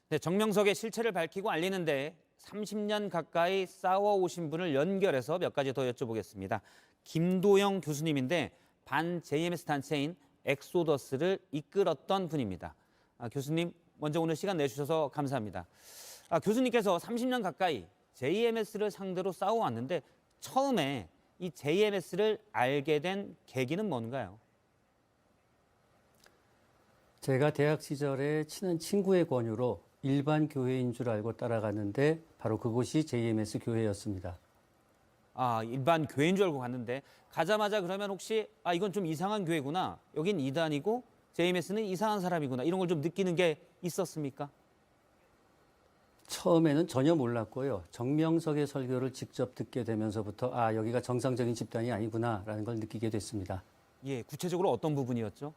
네, 정명석의 실체를 밝히고 알리는데 30년 가까이 싸워오신 분을 연결해서 몇 가지 더 여쭤보겠습니다. 김도영 교수님인데 반 JMS 단체인 엑소더스를 이끌었던 분입니다. 교수님, 먼저 오늘 시간 내주셔서 감사합니다. 교수님께서 30년 가까이 JMS를 상대로 싸워왔는데 처음에 이 JMS를 알게 된 계기는 뭔가요? 제가 대학 시절에 친한 친구의 권유로 일반 교회인 줄 알고 따라갔는데 바로 그곳이 JMS 교회였습니다. 일반 교회인 줄 알고 갔는데 가자마자 그러면 혹시 이건 좀 이상한 교회구나. 여긴 이단이고 JMS는 이상한 사람이구나. 이런 걸 좀 느끼는 게 있었습니까? 처음에는 전혀 몰랐고요. 정명석의 설교를 직접 듣게 되면서부터 여기가 정상적인 집단이 아니구나라는 걸 느끼게 됐습니다. 예, 구체적으로 어떤 부분이었죠?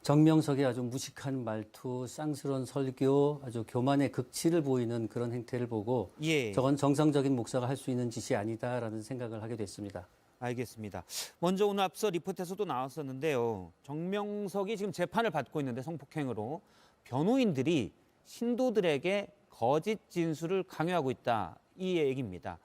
정명석의 아주 무식한 말투, 쌍스러운 설교, 아주 교만의 극치를 보이는 그런 행태를 보고 저건 정상적인 목사가 할 수 있는 짓이 아니다라는 생각을 하게 됐습니다. 알겠습니다. 먼저 오늘 앞서 리포트에서도 나왔었는데요. 정명석이 지금 재판을 받고 있는데 성폭행으로 변호인들이 신도들에게 거짓 진술을 강요하고 있다. 이 얘기입니다.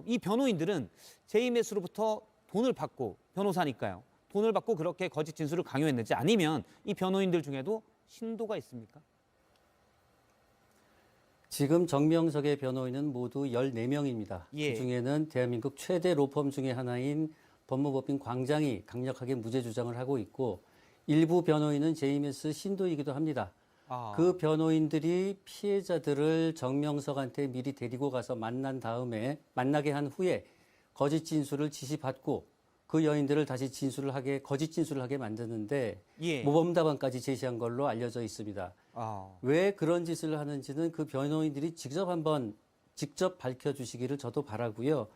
이 변호인들은 JMS로부터 돈을 받고 변호사니까요. 돈을 받고 그렇게 거짓 진술을 강요했는지 아니면 이 변호인들 중에도 신도가 있습니까? 지금 정명석의 변호인은 모두 14명입니다. 예. 그중에는 대한민국 최대 로펌 중에 하나인 법무법인 광장이 강력하게 무죄 주장을 하고 있고 일부 변호인은 JMS 신도이기도 합니다. 그 변호인들이 피해자들을 정명석한테 미리 데리고 가서 만나게 한 후에 거짓 진술을 지시받고 그 여인들을 다시 거짓 진술을 하게 만드는데 모범답안까지 제시한 걸로 알려져 있습니다. 왜 그런 짓을 하는지는 그 변호인들이 직접 밝혀주시기를 저도 바라고요.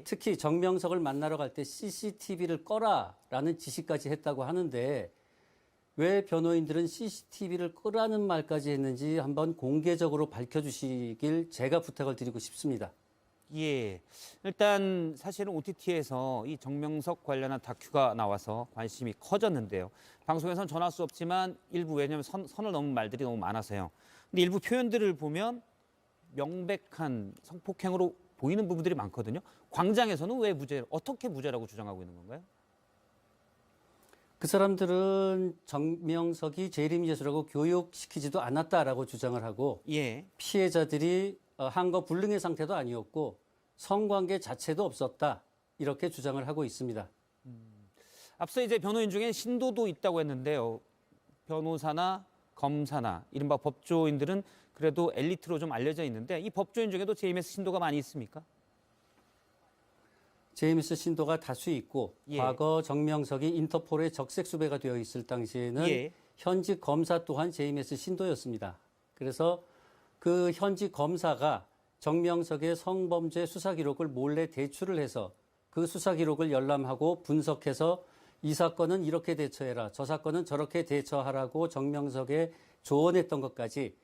특히 정명석을 만나러 갈 때 CCTV를 꺼라라는 지시까지 했다고 하는데 왜 변호인들은 CCTV를 끄라는 말까지 했는지 한번 공개적으로 밝혀주시길 제가 부탁을 드리고 싶습니다. 예. 일단 사실은 OTT에서 이 정명석 관련한 다큐가 나와서 관심이 커졌는데요. 방송에서는 전할 수 없지만 일부 왜냐하면 선을 넘은 말들이 너무 많아서요. 근데 일부 표현들을 보면 명백한 성폭행으로 보이는 부분들이 많거든요. 광장에서는 왜 어떻게 무죄라고 주장하고 있는 건가요? 그 사람들은 정명석이 재림예수라고 교육시키지도 않았다라고 주장을 하고 피해자들이 한거 불능의 상태도 아니었고 성관계 자체도 없었다 이렇게 주장을 하고 있습니다. 앞서 이제 변호인 중에 신도도 있다고 했는데요. 변호사나 검사나 이른바 법조인들은 그래도 엘리트로 좀 알려져 있는데 이 법조인 중에도 JMS 신도가 많이 있습니까? JMS 신도가 다수 있고 과거 정명석이 인터폴의 적색 수배가 되어 있을 당시에는 현직 검사 또한 JMS 신도였습니다. 그래서 그 현직 검사가 정명석의 성범죄 수사 기록을 몰래 대출을 해서 그 수사 기록을 열람하고 분석해서 이 사건은 이렇게 대처해라, 저 사건은 저렇게 대처하라고 정명석에 조언했던 것까지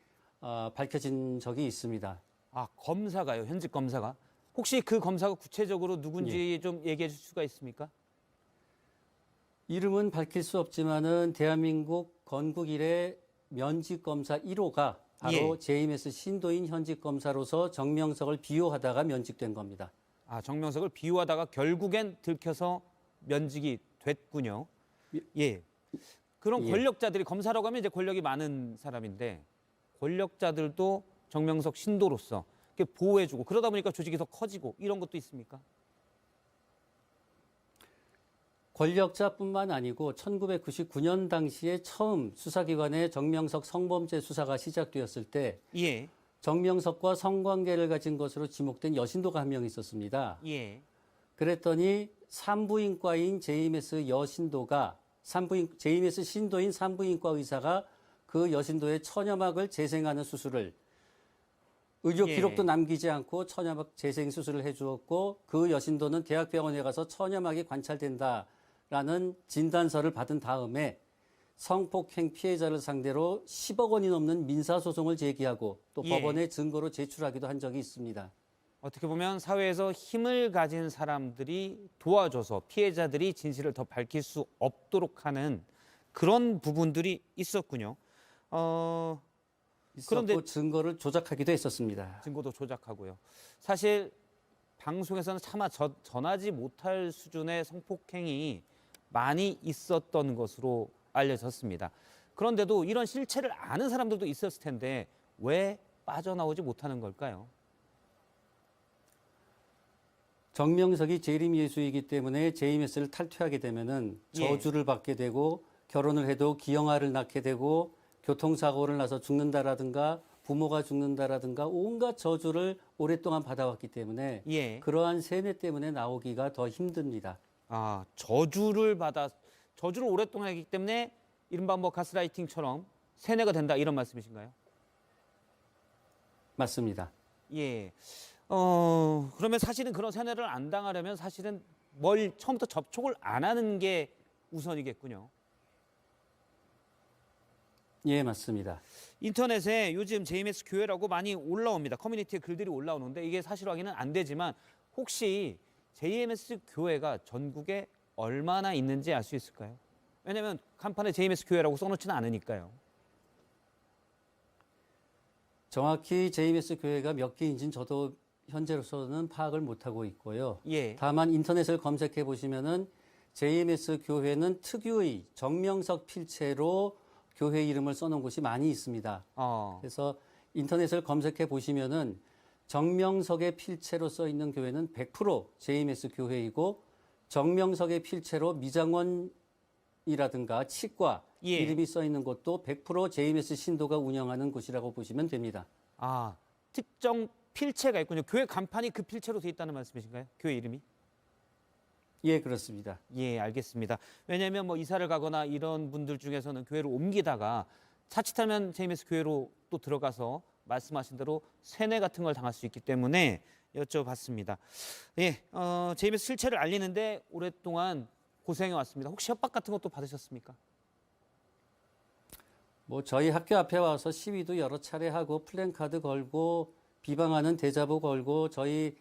밝혀진 적이 있습니다. 검사가요? 현직 검사가? 혹시 그 검사가 구체적으로 누군지 좀 얘기해 줄 수가 있습니까? 이름은 밝힐 수 없지만은 대한민국 건국 이래 면직 검사 1호가 바로 JMS 신도인 현직 검사로서 정명석을 비호하다가 면직된 겁니다. 정명석을 비호하다가 결국엔 들켜서 면직이 됐군요. 그런 권력자들이 검사라고 하면 이제 권력이 많은 사람인데 권력자들도 정명석 신도로서 보호해주고 그러다 보니까 조직이 더 커지고 이런 것도 있습니까? 권력자뿐만 아니고 1999년 당시에 처음 수사기관에 정명석 성범죄 수사가 시작되었을 때 정명석과 성관계를 가진 것으로 지목된 여신도가 한 명 있었습니다. 그랬더니 산부인과인 JMS 여신도가 JMS 신도인 산부인과 의사가 그 여신도의 천여막을 재생하는 수술을 의료 기록도 남기지 않고 천여막 재생 수술을 해주었고 그 여신도는 대학병원에 가서 천여막이 관찰된다라는 진단서를 받은 다음에 성폭행 피해자를 상대로 10억 원이 넘는 민사소송을 제기하고 또 법원에 증거로 제출하기도 한 적이 있습니다. 어떻게 보면 사회에서 힘을 가진 사람들이 도와줘서 피해자들이 진실을 더 밝힐 수 없도록 하는 그런 부분들이 있었군요. 있었고 그런데 증거를 조작하기도 했었습니다. 증거도 조작하고요. 사실 방송에서는 차마 전하지 못할 수준의 성폭행이 많이 있었던 것으로 알려졌습니다. 그런데도 이런 실체를 아는 사람들도 있었을 텐데 왜 빠져나오지 못하는 걸까요? 정명석이 재림 예수이기 때문에 JMS를 탈퇴하게 되면은 저주를 받게 되고 결혼을 해도 기형아를 낳게 되고 교통사고를 나서 죽는다라든가 부모가 죽는다라든가 온갖 저주를 오랫동안 받아왔기 때문에 예. 그러한 세뇌 때문에 나오기가 더 힘듭니다. 아, 저주를 오랫동안 했기 때문에 이른바 뭐 가스라이팅처럼 세뇌가 된다 이런 말씀이신가요? 맞습니다. 예. 그러면 사실은 그런 세뇌를 안 당하려면 사실은 처음부터 접촉을 안 하는 게 우선이겠군요. 예, 맞습니다. 인터넷에 요즘 JMS 교회라고 많이 올라옵니다. 커뮤니티에 글들이 올라오는데 이게 사실 확인은 안 되지만 혹시 JMS 교회가 전국에 얼마나 있는지 알 수 있을까요? 왜냐하면 간판에 JMS 교회라고 써놓지는 않으니까요. 정확히 JMS 교회가 몇 개인지는 저도 현재로서는 파악을 못하고 있고요. 예. 다만 인터넷을 검색해 보시면은 JMS 교회는 특유의 정명석 필체로 교회 이름을 써놓은 곳이 많이 있습니다. 그래서 인터넷을 검색해 보시면은 정명석의 필체로 써 있는 교회는 100% JMS 교회이고 정명석의 필체로 미장원이라든가 치과 예. 이름이 써 있는 곳도 100% JMS 신도가 운영하는 곳이라고 보시면 됩니다. 아, 특정 필체가 있군요. 교회 간판이 그 필체로 돼 있다는 말씀이신가요? 교회 이름이? 예, 그렇습니다. 예, 알겠습니다. 왜냐하면 뭐 이사를 가거나 이런 분들 중에서는 교회를 옮기다가 자칫하면 JMS 교회로 또 들어가서 말씀하신 대로 세뇌 같은 걸 당할 수 있기 때문에 여쭤봤습니다. 예, JMS 실체를 알리는데 오랫동안 고생해 왔습니다. 혹시 협박 같은 것도 받으셨습니까? 뭐 저희 학교 앞에 와서 시위도 여러 차례 하고 플랜카드 걸고 비방하는 대자보 걸고 저희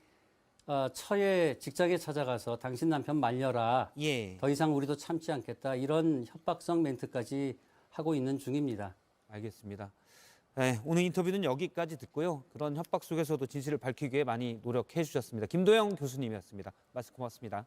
처에 직장에 찾아가서 당신 남편 말려라. 예. 더 이상 우리도 참지 않겠다. 이런 협박성 멘트까지 하고 있는 중입니다. 알겠습니다. 네, 오늘 인터뷰는 여기까지 듣고요. 그런 협박 속에서도 진실을 밝히기 위해 많이 노력해 주셨습니다. 김도영 교수님이었습니다. 말씀 고맙습니다.